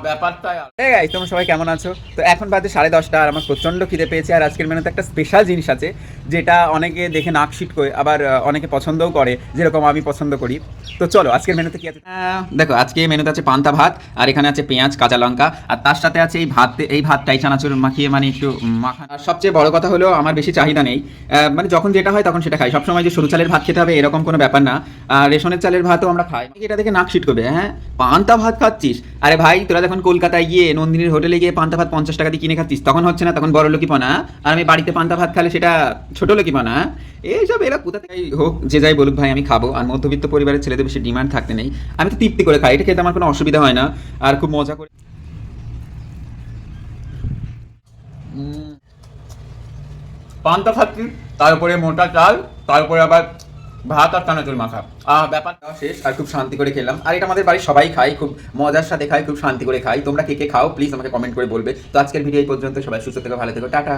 ব্যাপারটা গাইস, তোমরা সবাই কেমন আছো? তো এখন বাজে 10:30 আর আমার প্রচন্ড খিদে পেয়েছে। আর আজকের মেনুতে একটা স্পেশাল জিনিস আছে যেটা অনেকে দেখে নাক শিট করে, আবার অনেকে পছন্দও করে, যেরকম আমি পছন্দ করি। তো চলো আজকের মেনুতে কি আছে। দেখো, আজকে মেনুতে আছে পান্তা ভাত, আর এখানে আছে পেঁয়াজ, কাঁচা লঙ্কা, আর তার সাথে আছে এই ভাতটাই চানাচুর মাখিয়ে, মানে একটু মাখা। আর সবচেয়ে বড় কথা হলো আমার বেশি চাহিদা নেই, মানে যখন যেটা হয় তখন সেটা খাই। সবসময় যে সরু চালের ভাত খেতে হবে এরকম কোনো ব্যাপার না। আর রেশনের চালের ভাতও আমরা খাই। এটা দেখে নাক শিট করবে, হ্যাঁ পান্তা ভাত খাচ্ছিস? আরে ভাই, তোরা যখন কলকাতায় গিয়ে নন্দিনীর হোটেলে গিয়ে পান্তা ভাত 50 টাকা দিয়ে কিনে খাচ্ছিস তখন হচ্ছে না, তখন বড় লোকিপনা। আর আমি বাড়িতে পান্তা ভাত খেলে সেটা ছোট লোকিপনা। এইসব এরা কোথা থেকে হোক, যে যাই বলুক ভাই আমি খাবো। আর মধ্যবিত্ত পরিবারের ছেলেদের বেশি ডিমান্ড থাকতে নেই, আমি তো তৃপ্তি করে খাই। এটা খেতে আমার কোনো অসুবিধা হয় না, আর খুব মজা করে। পান্তা খাচ্ছি, তারপরে মোটা চাল, তারপরে আবার ভাত আর চানাচুর মাখা। ব্যাপারটা শেষ, আর খুব শান্তি করে খেলাম। আর এটা আমাদের বাড়ির সবাই খায়, খুব মজার সাথে খায়, খুব শান্তি করে খাই। তোমরা কে কে খাও প্লিজ আমাকে কমেন্ট করে বলবে। তো আজকের ভিডিও এই পর্যন্ত। সবাই সুস্থ থেকো, ভালো থেকো, টাটা।